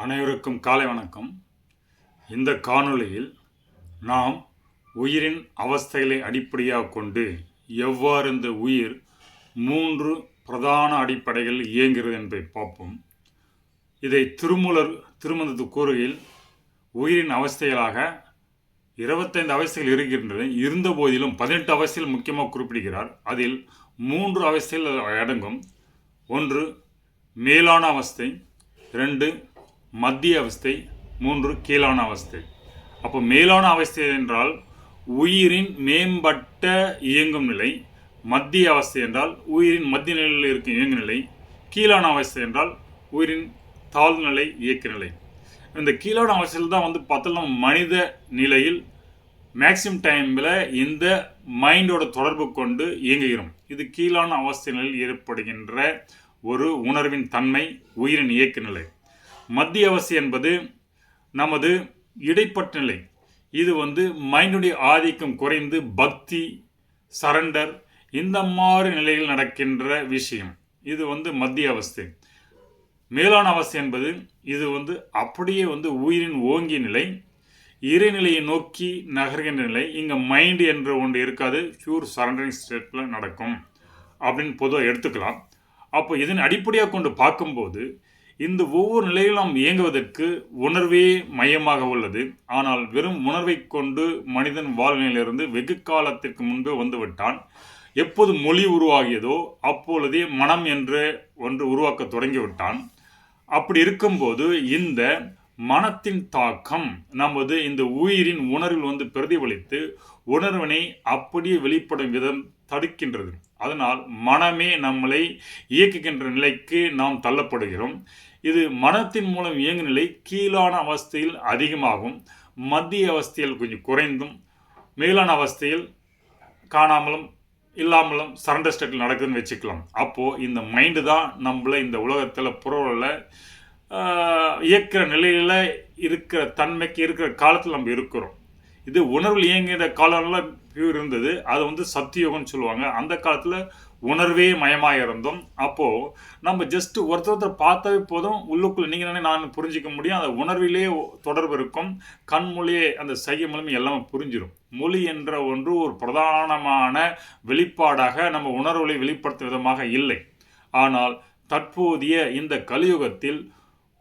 அனைவருக்கும் காலை வணக்கம். இந்த காணொளியில் நாம் உயிரின் அவஸ்தைகளை அடிப்படையாக கொண்டு எவ்வாறு இந்த உயிர் 3 பிரதான அடிப்படைகளில் இயங்குகிறது என்பதை பார்ப்போம். இதை திருமூலர் திருமந்தத்தில் கூறுகையில் உயிரின் அவஸ்தைகளாக 25 அவஸ்தைகள் இருக்கின்றன. இருந்த போதிலும் 18 அவஸ்தைகள் முக்கியமாக குறிப்பிடுகிறார். அதில் 3 அவஸ்தைகள் அடங்கும். 1 மேலான அவஸ்தை, 2 மத்திய அவஸ்தை, 3 கீழான அவஸ்தை. அப்போ மேலான அவஸ்தை என்றால் உயிரின் மேம்பட்ட இயங்கும் நிலை, மத்திய அவஸ்தை என்றால் உயிரின் மத்திய நிலையில் இருக்கும் இயங்கு நிலை, கீழான அவஸ்தை என்றால் உயிரின் தாழ்நிலை இயக்க நிலை. இந்த கீழான அவஸ்தையில் தான் பார்த்தோம்னா மனித நிலையில் மேக்சிமம் டைமில் இந்த மைண்டோட தொடர்பு கொண்டு இயங்குகிறோம். இது கீழான அவஸ்தை நிலையில் ஏற்படுகின்ற ஒரு உணர்வின் தன்மை, உயிரின் இயக்க நிலை. மத்திய அவஸ்தை என்பது நமது இடைப்பட்ட நிலை. இது மைண்டுடைய ஆதிக்கம் குறைந்து பக்தி, சரண்டர் இந்த மாதிரி நிலையில் நடக்கின்ற விஷயம். இது மத்திய அவஸ்தை. மேலான அவஸ்தை என்பது இது அப்படியே உயிரின் ஓங்கிய நிலை, இறைநிலையை நோக்கி நகர்கின்ற நிலை. இங்கே மைண்டு என்ற ஒன்று இருக்காது, பியூர் சரண்டரிங் ஸ்டேட்டில் நடக்கும் அப்படின்னு பொதுவாக எடுத்துக்கலாம். அப்போ இதன் அடிப்படையாக கொண்டு பார்க்கும்போது இந்த ஒவ்வொரு நிலையிலும் நாம் இயங்குவதற்கு உணர்வே மையமாக உள்ளது. ஆனால் வெறும் உணர்வை கொண்டு மனிதன் வாழ்நிலையிலிருந்து வெகு காலத்திற்கு முன்பே வந்துவிட்டான். எப்போது மொழி உருவாகியதோ அப்பொழுதே மனம் என்ற ஒன்று உருவாக்க தொடங்கிவிட்டான். அப்படி இருக்கும்போது இந்த மனத்தின் தாக்கம் நமது இந்த உயிரின் உணர்வில் பிரதிபலித்து உணர்வினை அப்படியே வெளிப்படும் விதம் தடுக்கின்றது. அதனால் மனமே நம்மளை இயக்குகின்ற நிலைக்கு நாம் தள்ளப்படுகிறோம். இது மனத்தின் மூலம் இயங்கு நிலை கீழான அவஸ்தையில் அதிகமாகும், மத்திய அவஸ்தையில் கொஞ்சம் குறைந்தும், மேலான அவஸ்தையில் காணாமலும் இல்லாமலும் சரண்டர் ஸ்டேட்டில் நடக்குதுன்னு வச்சுக்கலாம். அப்போது இந்த மைண்டு தான் நம்மளை இந்த உலகத்தில் புறவில் இயக்கிற நிலையில் இருக்கிற தன்மைக்கு இருக்கிற காலத்தில் நம்ம இருக்கிறோம். இது உணர்வில் இயங்குகிற காலம்லாம் பியூர் இருந்தது. அது சத்தியோகம்னு சொல்லுவாங்க. அந்த காலத்தில் உணர்வே மயமாக இருந்தோம். அப்போது நம்ம ஜஸ்ட்டு ஒருத்தர் பார்த்தாவே போதும், உள்ளுக்குள்ளே நீங்கள் நான் புரிஞ்சிக்க முடியும். அந்த உணர்விலே தொடர்பு இருக்கும். கண் மொழியே அந்த சைகை மூலமே எல்லாமே புரிஞ்சிடும். மொழி என்ற ஒன்று ஒரு பிரதானமான வெளிப்பாடாக நம்ம உணர்வுகளை வெளிப்படுத்தும் விதமாக இல்லை. ஆனால் தற்போதைய இந்த கலியுகத்தில்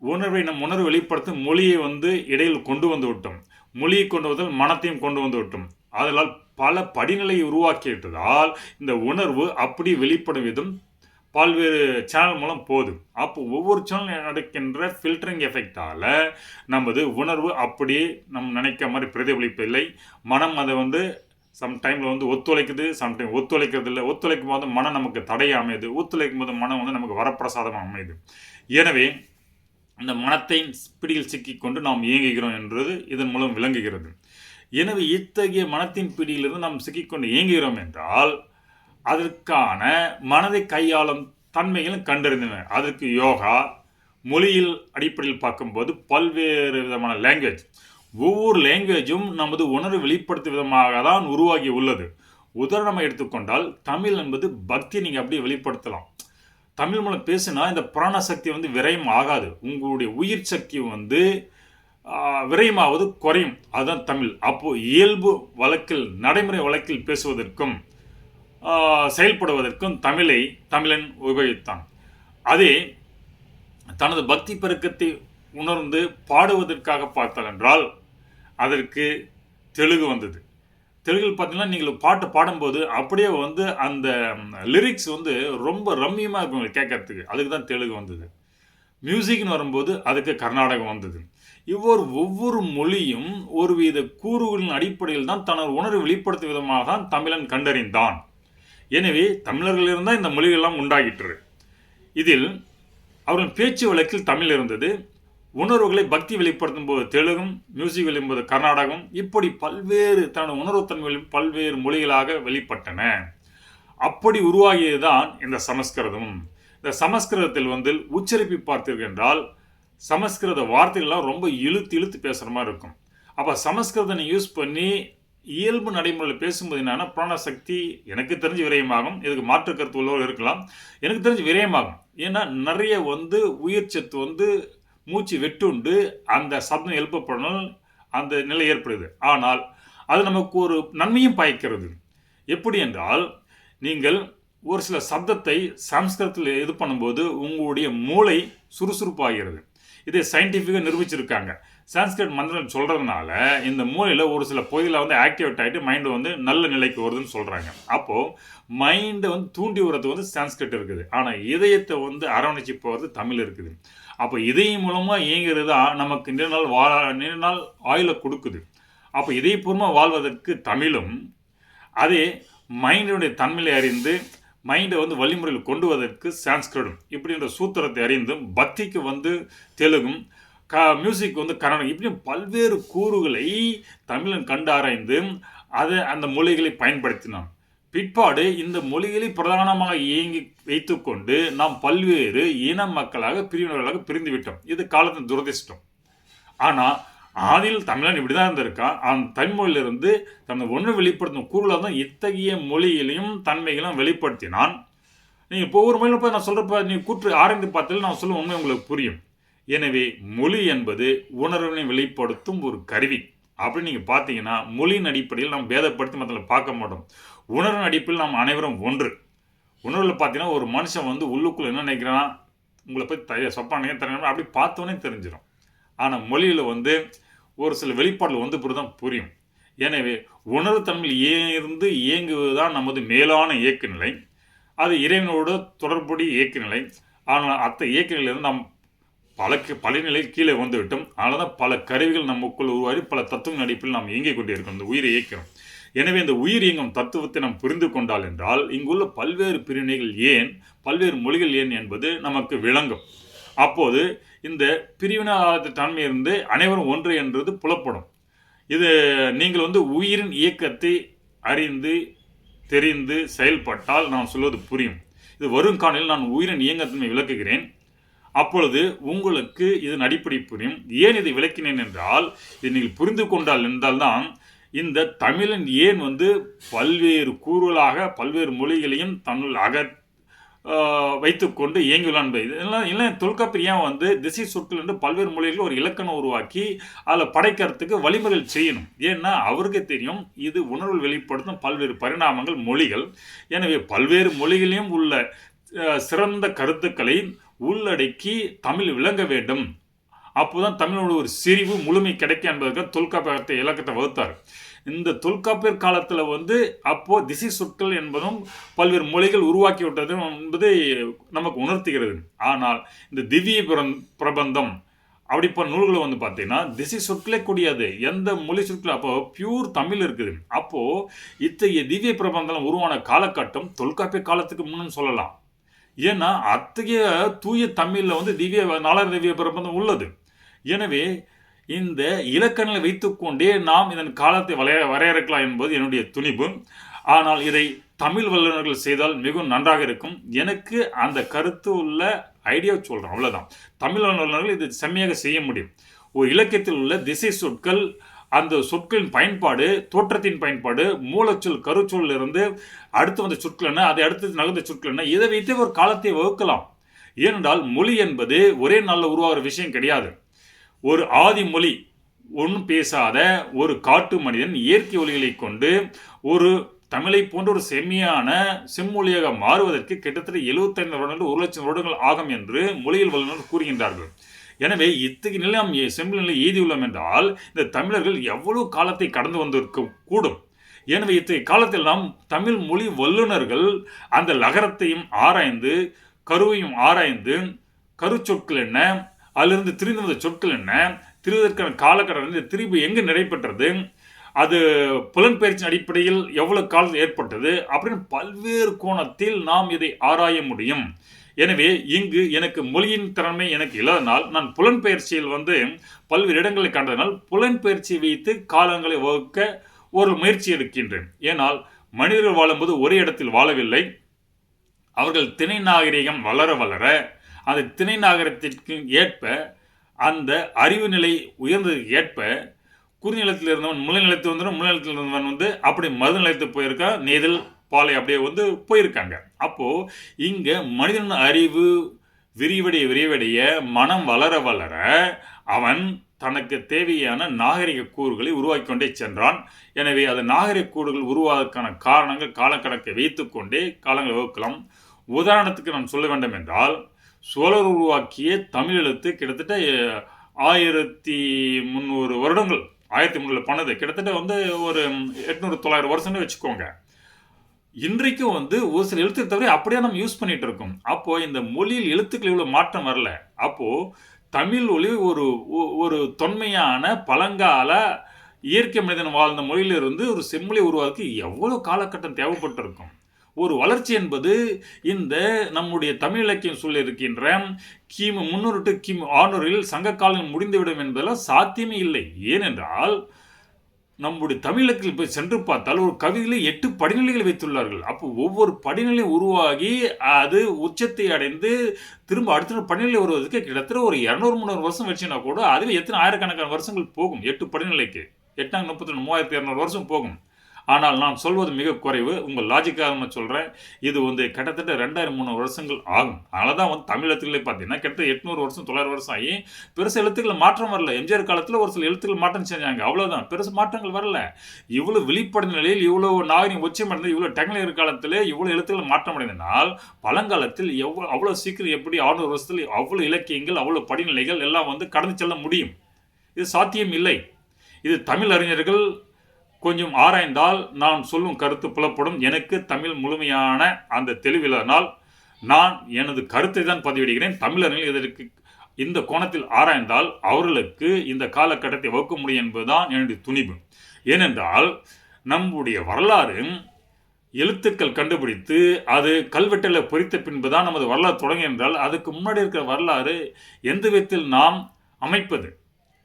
உணர்வை நம் உணர்வு வெளிப்படுத்தும் மொழியை இடையில் கொண்டு வந்து விட்டோம். மொழியை கொண்டு வந்தால் மனத்தையும் கொண்டு வந்து விட்டோம். அதனால் பல படிநிலையை உருவாக்கிவிட்டதால் இந்த உணர்வு அப்படி வெளிப்படும் விதம் பல்வேறு சேனல் மூலம் போகுது. அப்போ ஒவ்வொரு சேனல் நடக்கின்ற ஃபில்டரிங் எஃபெக்டால் நமது உணர்வு அப்படியே நம்ம நினைக்க மாதிரி பிரதிபலிப்பில்லை. மனம் அதை சம்டைமில் ஒத்துழைக்குது, சம்டைம் ஒத்துழைக்கிறது இல்லை. ஒத்துழைக்கும் போது மனம் நமக்கு தடையாக அமையுது, ஒத்துழைக்கும் போது மனம் நமக்கு வரப்பிரசாதமாக அமையுது. எனவே இந்த மனத்தை பிடியில் சிக்கிக்கொண்டு நாம் இயங்குகிறோம் என்றது இதன் மூலம் விளங்குகிறது. எனவே இத்தகைய மனத்தின் பிடியிலிருந்து நாம் சிக்கிக்கொண்டு இயங்குகிறோம் என்றால் அதற்கான மனதை கையாளும் தன்மைகளும் கண்டறிந்தன. அதற்கு யோகா, மொழியில் அடிப்படையில் பார்க்கும்போது பல்வேறு விதமான லாங்குவேஜ், ஒவ்வொரு லாங்குவேஜும் நமது உணர்வு வெளிப்படுத்தும் விதமாக தான் உருவாகி உள்ளது. உதாரணமாக எடுத்துக்கொண்டால் தமிழ் என்பது பக்தியை நீங்கள் அப்படியே வெளிப்படுத்தலாம். தமிழ் மூலம் பேசுனா இந்த பிராணசக்தி விரயம் ஆகாது. உங்களுடைய உயிர் சக்தி விரயமாவது குறையும். அதுதான் தமிழ். அப்போது இயல்பு வழக்கில், நடைமுறை வழக்கில் பேசுவதற்கும் செயல்படுவதற்கும் தமிழன் உபயோகித்தான். அதே தனது பக்தி பெருக்கத்தை உணர்ந்து பாடுவதற்காக பார்த்தால் என்றால் அதற்கு தெலுங்கு வந்தது. தெலுங்கில் பார்த்தீங்கன்னா நீங்கள் பாட்டு பாடும்போது அப்படியே அந்த லிரிக்ஸ் ரொம்ப ரம்மியமாக இருக்கும் கேட்கறதுக்கு. அதுக்கு தான் தெலுங்கு வந்தது. மியூசிக்னு வரும்போது அதுக்கு கர்நாடகம் வந்தது. ஒவ்வொரு மொழியும் ஒருவித கூறுகளின் அடிப்படையில் தான் தனது உணர்வு வெளிப்படுத்தும் விதமாக தான் தமிழன் கண்டறிந்தான். எனவே தமிழர்களிலிருந்தால் இந்த மொழிகள்லாம் உண்டாகிற்று. இதில் அவர்கள் பேச்சு வழக்கில் தமிழ் இருந்தது. உணர்வுகளை பக்தி வெளிப்படுத்தும் போது தெலுங்கும், மியூசிக் வெளிப்படும்போது கர்நாடகம், இப்படி பல்வேறு தனது உணர்வுத்தன்மைகளில் பல்வேறு மொழிகளாக வெளிப்பட்டன. அப்படி உருவாகியது தான் இந்த சமஸ்கிருதம். இந்த சமஸ்கிருதத்தில் உச்சரிப்பை பார்த்தீர்கள் என்றால் சமஸ்கிருத வார்த்தைகள்லாம் ரொம்ப இழுத்து பேசுகிற மாதிரி இருக்கும். அப்போ சமஸ்கிருதனை யூஸ் பண்ணி இயல்பு நடைமுறையில் பேசும்போது என்னன்னா பிராணசக்தி எனக்கு தெரிஞ்சு விரயமாகும். இதுக்கு மாற்று கருத்து உள்ளவர் இருக்கலாம். எனக்கு தெரிஞ்சு விரயமாகும். ஏன்னா நிறைய உயிர் சத்து மூச்சு வெட்டுண்டு அந்த சப்தம் எழுப்பப்படணும், அந்த நிலை ஏற்படுது. ஆனால் அது நமக்கு ஒரு நன்மையும் பயக்கிறது. எப்படி என்றால், நீங்கள் ஒரு சில சப்தத்தை சமஸ்கிருதத்தில் இது பண்ணும்போது உங்களுடைய மூளை சுறுசுறுப்பாகிறது. இதை சயின்டிஃபிக்காக நிரூபிச்சிருக்காங்க. சான்ஸ்கிரிட் மந்திரம் சொல்கிறதுனால இந்த மூளையில் ஒரு சில பகுதியில் வந்து ஆக்டிவேட் ஆகிட்டு மைண்டு வந்து நல்ல நிலைக்கு வருதுன்னு சொல்கிறாங்க. அப்போது மைண்டை வந்து தூண்டி விடுறது வந்து சான்ஸ்கிரிட் இருக்குது. ஆனால் இதயத்தை வந்து அரவணைச்சி போகிறது தமிழ் இருக்குது. அப்போ இதயம் மூலமாக இயங்கிறது தான் நமக்கு நீண்ட நாள் ஆயுளை கொடுக்குது. அப்போ இதயபூர்வமாக வாழ்வதற்கு தமிழும், அதே மைண்டினுடைய தன்மையை அறிந்து மைண்டை வந்து வழிமுறையில் கொண்டு வருவதற்கு சான்ஸ்கிரிட்டும், இப்படின்ற சூத்திரத்தை அறிந்தும் பக்திக்கு வந்து தெலுங்கும், மியூசிக் வந்து கன்னடம், இப்படியும் பல்வேறு கூறுகளை தமிழன் கண்டு ஆராய்ந்து அதை அந்த மொழிகளை பயன்படுத்தினான். பிற்பாடு இந்த மொழிகளை பிரதானமாக இயங்கி வைத்துக்கொண்டு நாம் பல்வேறு இன மக்களாக பிரிவினர்களாக பிரிந்து விட்டோம். இது காலத்தின் துரதிர்ஷ்டம். ஆனால் ஆதியில் தமிழன் இப்படி தான் இருந்திருக்கான். அந்த தமிழ்மொழியிலிருந்து தன்னை ஒன்று வெளிப்படுத்தும் கூறுகளாக தான் இத்தகைய மொழிகளையும் தன்மைகளையும் வெளிப்படுத்தினான். நீங்கள் இப்போ ஒவ்வொரு மொழியில் போய் நான் சொல்கிறப்ப நீங்கள் கூற்று ஆராய்ந்து பார்த்தாலும் நான் சொல்ல உண்மை உங்களுக்கு புரியும். எனவே மொழி என்பது உணர்வினை வெளிப்படுத்தும் ஒரு கருவி. அப்படின்னு நீங்கள் பார்த்தீங்கன்னா மொழியின் அடிப்படையில் நாம் பேதப்படுத்தி மற்றவங்களை பார்க்க மாட்டோம். உணர்வின் அடிப்படையில் நாம் அனைவரும் ஒன்று. உணர்வில் பார்த்தீங்கன்னா ஒரு மனுஷன் வந்து உள்ளுக்குள்ளே என்ன நினைக்கிறான், உங்களை போய் சொப்பானே தரணும் அப்படி பார்த்தோன்னே தெரிஞ்சிடும். ஆனால் மொழியில் வந்து ஒரு சில வெளிப்பாடுகள் வந்து தான் புரியும். எனவே உணர்வு தன்மையில் இருந்து இயங்குவது தான் நமது மேலான இயக்க நிலை. அது இறைவனோடு தொடர்புடைய இயக்க நிலை. ஆனால் அத்த இயக்க நிலையிலிருந்து நாம் பல நிலையில் கீழே வந்துவிட்டோம். அதனால தான் பல கருவிகள் நமக்குள் உருவாகி பல தத்துவ அடிப்பில் நாம் இயங்கிக் கொண்டே இருக்கோம், இந்த உயிரை இயக்கிறோம். எனவே இந்த உயிர் இயங்கும் தத்துவத்தை நாம் புரிந்து கொண்டால் என்றால் இங்குள்ள பல்வேறு பிரிவினைகள் ஏன், பல்வேறு மொழிகள் ஏன் என்பது நமக்கு விளங்கும். அப்போது இந்த பிரிவினாத தன்மையிலிருந்து அனைவரும் ஒன்று என்றது புலப்படும். இது நீங்கள் வந்து உயிரின் இயக்கத்தை அறிந்து தெரிந்து செயல்பட்டால் நான் சொல்வது புரியும். இது வரும் காலையில் நான் உயிரின் இயக்கத்தன்மை விளக்குகிறேன். அப்பொழுது உங்களுக்கு இதன் அடிப்படை புரியும். ஏன் இதை விளக்கினேன் என்றால், இதை நீங்கள் புரிந்து கொண்டால் என்றால்தான் இந்த தமிழன் ஏன் வந்து பல்வேறு கூறுகளாக பல்வேறு மொழிகளையும் தன்னுள் வைத்துக்கொண்டு இயங்குகிறான் என்பது. இதெல்லாம் இல்லை தொல்காப்பியர் ஏன் வந்து திசை சொற்கள் என்று பல்வேறு மொழிகளில் ஒரு இலக்கணம் உருவாக்கி அதில் படைக்கிறதுக்கு வழிமுறைகள் செய்யணும். ஏன்னா அவருக்கு தெரியும் இது உணர்வு வெளிப்படுத்தும் பல்வேறு பரிணாமங்கள் மொழிகள். எனவே பல்வேறு மொழிகளையும் உள்ள சிறந்த கருத்துக்களை உள்ளடக்கி தமிழ் விளங்க வேண்டும். அப்போதான் தமிழோட ஒரு செறிவு முழுமை கிடைக்கும் என்பதற்கு தொல்காப்பியத்தை இலக்கத்தை வகுத்தார். இந்த தொல்காப்பியர் காலத்தில் வந்து அப்போது திசை சொற்கள் என்பதும் பல்வேறு மொழிகள் உருவாக்கி விட்டது என்பதை நமக்கு உணர்த்துகிறது. ஆனால் இந்த திவ்ய பிரபந்தம் அப்படிப்பட்ட நூல்களை வந்து பார்த்தீங்கன்னா திசை சொற்களே கூடியாது, எந்த மொழி சொற்கள் அப்போ பியூர் தமிழ் இருக்குது. அப்போது இத்தகைய திவ்ய பிரபந்தம் உருவான காலகட்டம் தொல்காப்பியர் காலத்துக்கு முன்னு சொல்லலாம். ஏன்னா அத்தகைய தூய தமிழில் வந்து நாலாயிரம் திவ்ய பிரபந்தம் உள்ளது. எனவே இந்த இலக்கணங்களை வைத்துக்கொண்டே நாம் இதன் காலத்தை வரையறுக்கலாம் என்பது என்னுடைய துணிவு. ஆனால் இதை தமிழ் வல்லுநர்கள் செய்தால் மிகவும் நன்றாக இருக்கும். எனக்கு அந்த கருத்து உள்ள ஐடியா சொல்கிறேன், அவ்வளோதான். தமிழ் வல்லுநர்கள் இது செம்மையாக செய்ய முடியும். ஒரு இலக்கியத்தில் உள்ள திசை சொற்கள், அந்த சொற்களின் பயன்பாடு, தோற்றத்தின் பயன்பாடு, மூலச்சொல் கருச்சொல்லில் இருந்து அடுத்து வந்த சொற்கள் என்ன, அதை அடுத்து நகர்ந்த சொற்கள் என்ன, இதை வைத்து ஒரு காலத்தை வகுக்கலாம். ஏனென்றால் மொழி என்பது ஒரே நாளில் உருவாகிற விஷயம் கிடையாது. ஒரு ஆதி மொழி ஒன்றும் பேசாத ஒரு காட்டு மனிதன் இயற்கை ஒலிகளை கொண்டு ஒரு தமிழை போன்ற ஒரு செம்மையான செம்மொழியாக மாறுவதற்கு கிட்டத்தட்ட 75 வருடங்கள் 1 லட்சம் வருடங்கள் ஆகும் என்று மொழியியல் வல்லுநர்கள் கூறுகின்றார்கள். எனவே இத்தகைய நிலை நாம் செம்மொழி நிலை எழுதியுள்ளோம் என்றால் இந்த தமிழர்கள் எவ்வளவு காலத்தை கடந்து வந்திருக்க கூடும். எனவே இத்தகைய காலத்தில் நாம் தமிழ் மொழி வல்லுநர்கள் அந்த லகரத்தையும் ஆராய்ந்து கருவையும் ஆராய்ந்து கருச்சொற்கள் என்ன, அதிலிருந்து திரிந்து வந்த சொற்கள் என்ன, திரிவதற்கான காலகட்டம், இந்த திரிவு எங்கு நடைபெற்றது, அது புலன்பெயர்ச்சியின் அடிப்படையில் எவ்வளவு காலம் ஏற்பட்டது அப்படின்னு பல்வேறு கோணத்தில் நாம் இதை ஆராய முடியும். எனவே இங்கு எனக்கு மொழியின் திறமை எனக்கு இல்லாதனால் நான் புலன்பெயர்ச்சியில் வந்து பல்வேறு இடங்களை கண்டதனால் புலன்பெயர்ச்சியை வைத்து காலங்களை வகுக்க ஒரு முயற்சி எடுக்கின்றேன். ஏனால் மனிதர்கள் வாழும்போது ஒரே இடத்தில் வாழவில்லை. அவர்கள் திணை நாகரிகம் வளர வளர அந்த திணை நாகரிகத்திற்கு ஏற்ப அந்த அறிவு நிலை உயர்ந்ததுக்கு ஏற்ப குறுநிலத்தில் இருந்தவன் முளைநிலத்தில் வந்துடும், முளைநிலத்தில் இருந்தவன் வந்து அப்படி மருத நிலையத்துக்கு போயிருக்கா, நெய்தல் பாலை அப்படியே வந்து போயிருக்காங்க. அப்போது இங்கே மனிதன் அறிவு விரிவடைய மனம் வளர வளர அவன் தனக்கு தேவையான நாகரிக கூறுகளை உருவாக்கி கொண்டே சென்றான். எனவே அது நாகரிக கூறுகள் உருவாவதற்கான காரணங்கள் காலக்கணக்கை வைத்துக்கொண்டே காலங்களை வகுக்கலாம். உதாரணத்துக்கு நான் சொல்ல வேண்டும் என்றால், சோழர் உருவாக்கிய தமிழ் எழுத்து கிட்டத்தட்ட 1300 வருடங்கள் 1300 பண்ணது கிட்டத்தட்ட ஒரு 800-900 வருஷம்னு வச்சுக்கோங்க. இன்றைக்கும் ஒரு சில எழுத்து தவிர அப்படியே நம்ம யூஸ் பண்ணிட்டு இருக்கோம். அப்போ இந்த மொழியில் எழுத்துக்கள் இவ்வளவு மாற்றம் வரல. அப்போ தமிழ் மொழி ஒரு தொன்மையான பழங்கால இயற்கை மனிதன் வாழ்ந்த மொழியிலிருந்து ஒரு செம்மொழி உருவாக்கி எவ்வளவு காலகட்டம் தேவைப்பட்டிருக்கும். ஒரு வளர்ச்சி என்பது இந்த நம்முடைய தமிழ் இலக்கியம் சொல்லியிருக்கின்ற கிமு 300 to கிமு 600 சங்க காலம் முடிந்துவிடும் என்பதெல்லாம் சாத்தியமே இல்லை. ஏனென்றால் நம்முடைய தமிழ் இலக்கியம் போய் சென்று பார்த்தால் ஒரு கவிதையிலே 8 படிநிலைகள் வைத்துள்ளார்கள். அப்போ ஒவ்வொரு படிநிலை உருவாகி அது உச்சத்தை அடைந்து திரும்ப அடுத்த படிநிலை வருவதற்கு கிட்டத்தட்ட ஒரு 200-300 வருஷம் வச்சுன்னா கூட அதுவே எத்தனை ஆயிரக்கணக்கான வருஷங்கள் போகும். 8 படிநிலைக்கு 8 32 3200 வருஷம் போகும். ஆனால் நான் சொல்வது மிக குறைவு. உங்கள் லாஜிக்காக நான் சொல்கிறேன். இது கிட்டத்தட்ட 2000-3000 வருஷங்கள் ஆகும். அதனால தான் தமிழ் எழுத்துக்களே பார்த்தீங்கன்னா கிட்டத்தட்ட 800 வருஷம் 900 வருஷம் ஆகி பெருசு எழுத்துக்கள் மாற்றம் வரல. எம்ஜிஆர் காலத்தில் ஒரு சில எழுத்துக்கள் மாற்றம் செஞ்சாங்க, அவ்வளோதான். பெருசு மாற்றங்கள் வரல. இவ்வளோ வெளிப்பட நிலையில் இவ்வளோ நாகரிகம் உச்சமடைந்து இவ்வளோ டெக்னாலஜி காலத்தில் இவ்வளோ எழுத்துக்கள் மாற்றம் அடைந்தனால் பழங்காலத்தில் அவ்வளோ சீக்கிரம் எப்படி 600 வருஷத்தில் அவ்வளோ இலக்கியங்கள் அவ்வளோ படிநிலைகள் எல்லாம் கடந்து செல்ல முடியும்? இது சாத்தியம் இல்லை. இது தமிழ் அறிஞர்கள் கொஞ்சம் ஆராய்ந்தால் நான் சொல்லும் கருத்து புலப்படும். எனக்கு தமிழ் முழுமையான அந்த தெளிவில்லாதனால் நான் எனது கருத்தை தான் பதிவிடுகிறேன். தமிழர்கள் இதற்கு இந்த கோணத்தில் ஆராய்ந்தால் அவர்களுக்கு இந்த காலகட்டத்தை வகுக்க முடியும் என்பதுதான் என்னுடைய துணிவு. ஏனென்றால் நம்முடைய வரலாறு எழுத்துக்கள் கண்டுபிடித்து அது கல்வெட்டில் பொறித்த பின்பு தான் நமது வரலாறு தொடங்கி என்றால் அதுக்கு முன்னாடி இருக்கிற வரலாறு எந்த விதத்தில் நாம் அமைப்பது,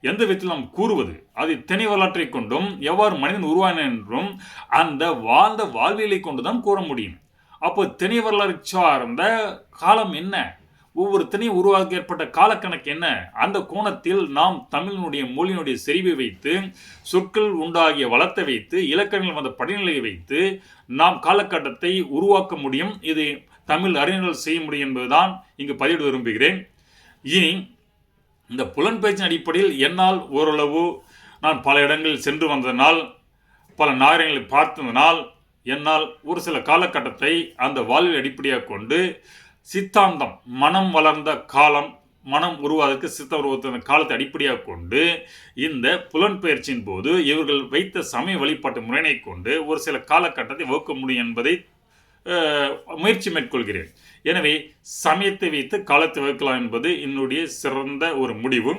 எந்த விதத்தில் நாம் கூறுவது, அது திணை வரலாற்றை கொண்டும் எவ்வாறு மனிதன் உருவான என்றும் அந்த வாழ்ந்த வாழ்வியலை கொண்டுதான் கூற முடியும். அப்போ திணை வரலாறு சார்ந்த காலம் என்ன, ஒவ்வொரு திணையும் உருவாக்க ஏற்பட்ட காலக்கணக்கு என்ன, அந்த கோணத்தில் நாம் தமிழினுடைய மொழியினுடைய செறிவை வைத்து சொற்கள் உண்டாகிய வளத்தை வைத்து இலக்கணங்கள் வந்த படிநிலையை வைத்து நாம் காலகட்டத்தை உருவாக்க முடியும். இது தமிழ் அறிஞர்கள் செய்ய முடியும் என்பதுதான் இங்கு பதிவிட விரும்புகிறேன். இனி இந்த புலன்பெயர்ச்சியின் அடிப்படையில் என்னால் ஓரளவு நான் பல இடங்களில் சென்று வந்ததனால் பல நாகரிகங்களை பார்த்ததனால் என்னால் ஒரு சில காலகட்டத்தை அந்த வாழ்வில் அடிப்படையாக கொண்டு சித்தாந்தம் மனம் வளர்ந்த காலம், மனம் உருவாதற்கு சித்த உருவத்தின் காலத்தை அடிப்படையாக கொண்டு இந்த புலன்பெயர்ச்சியின் போது இவர்கள் வைத்த சமய வழிபாட்டு முறையினை கொண்டு ஒரு சில காலகட்டத்தை வகுக்க முடியும் என்பதை முயற்சி மேற்கொள்கிறேன். எனவே சமயத்தை வைத்து காலத்தை வகுக்கலாம் என்பது என்னுடைய சிறந்த ஒரு முடிவு.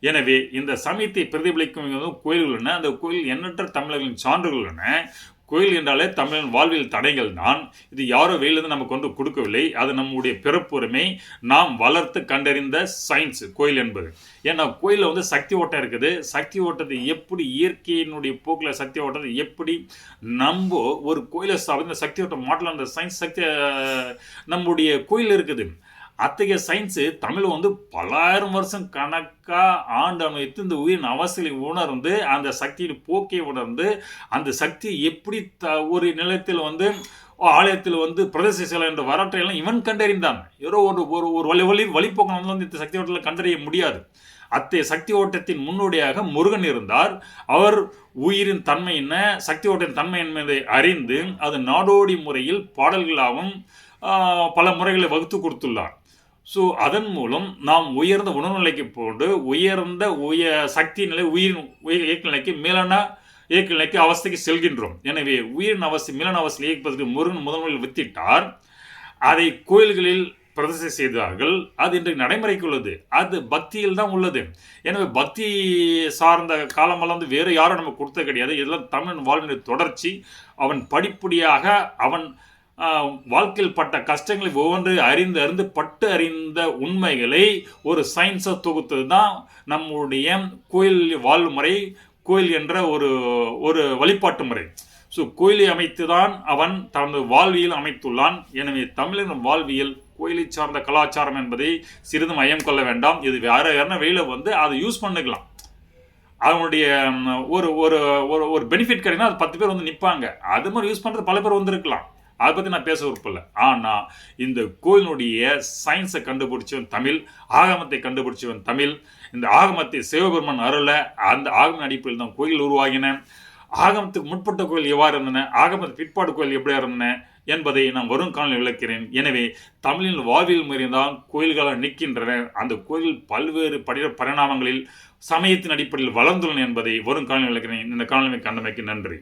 எனவே இந்த சமயத்தை பிரதிபலிக்கும் கோயில்கள் உள்ளன. அந்த கோயில் எண்ணற்ற தமிழர்களின் சான்றுகள் உள்ளன. கோயில் என்றாலே தமிழின் வாழ்வியல் தடைகள் தான். இது யாரோ வெளியிலிருந்து நமக்கு கொண்டு கொடுக்கவில்லை. அது நம்முடைய பிறப்புரிமை, நாம் வளர்த்து கண்டறிந்த சயின்ஸ் கோயில் என்பது. ஏன்னா கோயிலில் சக்தி ஓட்டம் இருக்குது. சக்தி ஓட்டத்தை எப்படி இயற்கையினுடைய போக்கில் சக்தி ஓட்டத்தை எப்படி நம்ம ஒரு கோயிலை சாப்பிட்டு சக்தி ஓட்டம் மாட்டலாம், அந்த சயின்ஸ் சக்தி நம்முடைய கோயில் இருக்குது. அத்தகைய சயின்ஸு தமிழ் பலாயிரம் வருஷம் கணக்காக ஆண்டு அனுபவித்து இந்த உயிரின் அவசியங்களை உணர்ந்து அந்த சக்தியின் போக்கை உணர்ந்து அந்த சக்தி எப்படி ஒரு நிலத்தில் ஆலயத்தில் பிரதேச செயல் என்ற வரலாற்றையெல்லாம் இவன் கண்டறிந்தான். ஏதோ ஒரு வழிபோக்கம் இந்த சக்தி ஓட்டத்தில் கண்டறிய முடியாது. அத்தகைய சக்தி ஓட்டத்தின் முன்னோடியாக முருகன் இருந்தார். அவர் உயிரின் தன்மை என்ன, சக்தி ஓட்டத்தின் தன்மை என்பதை அறிந்து அது நாடோடி முறையில் பாடல்களாகவும் பல முறைகளை வகுத்து கொடுத்துள்ளார். ஸோ அதன் மூலம் நாம் உயர்ந்த உணர்வு நிலைக்கு போன்று உயர்ந்த சக்தி நிலை உயிரின் இயக்க நிலைக்கு மேலான இயக்க நிலைக்கு அவஸ்தைக்கு செல்கின்றோம். எனவே உயிரின் அவஸ்தை மேலான அவஸ்தை இயக்குவதற்கு முருகன் முதன்மையில் வித்திட்டார். அதை கோயில்களில் பிரதிஷ்டை செய்தார்கள். அது இன்றைக்கு நடைமுறைக்கு உள்ளது. அது பக்தியில் தான் உள்ளது. எனவே பக்தி சார்ந்த காலமெல்லாம் வேறு யாரும் நமக்கு கொடுத்த கிடையாது. இதெல்லாம் தமிழ் வாழ்வின் தொடர்ச்சி. அவன் படிப்படியாக அவன் வாழ்க்கையில் பட்ட கஷ்டங்களை ஒவ்வொன்று அறிந்து பட்டு அறிந்த உண்மைகளை ஒரு சயின்ஸை தொகுத்தது தான் நம்முடைய கோயில் வாழ்முறை, கோயில் என்ற ஒரு வழிபாட்டு முறை. ஸோ கோயிலை அமைத்து தான் அவன் தனது வாழ்வியல் அமைத்துள்ளான். எனவே தமிழின் வாழ்வியல் கோயிலை சார்ந்த கலாச்சாரம் என்பதை சிறிதும் ஐயம் கொள்ள வேண்டாம். இது வேற யாருன்னா வெளியில் அதை யூஸ் பண்ணிக்கலாம். அவனுடைய ஒரு ஒரு ஒரு பெனிஃபிட் கிடைக்குன்னா அது 10 பேர் நிற்பாங்க. அது மாதிரி யூஸ் பண்ணுறது பல பேர் வந்திருக்கலாம். அதை பற்றி நான் பேச விருப்பமில்லை. ஆனால் இந்த கோயிலுடைய சயின்ஸை கண்டுபிடிச்சவன் தமிழ், ஆகமத்தை கண்டுபிடிச்சவன் தமிழ். இந்த ஆகமத்தை சிவபெருமன் அருளை அந்த ஆகம அடிப்படையில் தான் கோயில் உருவாகின. ஆகமத்துக்கு முற்பட்ட கோயில் எவ்வாறு இருந்தன, ஆகமத்து பிற்பாடு கோயில் எப்படியா இருந்தன என்பதை நான் வரும் காலம் விளக்கிறேன். எனவே தமிழின் வாழ்வியல் முறைதான் கோயில்களாக நிற்கின்றன. அந்த கோயில் பல்வேறு பரிணாமங்களில் சமயத்தின் அடிப்படையில் வளர்ந்துள்ளன என்பதை வரும் காலம் விளக்கிறேன். இந்த காலமை கண்டமைக்கு நன்றி.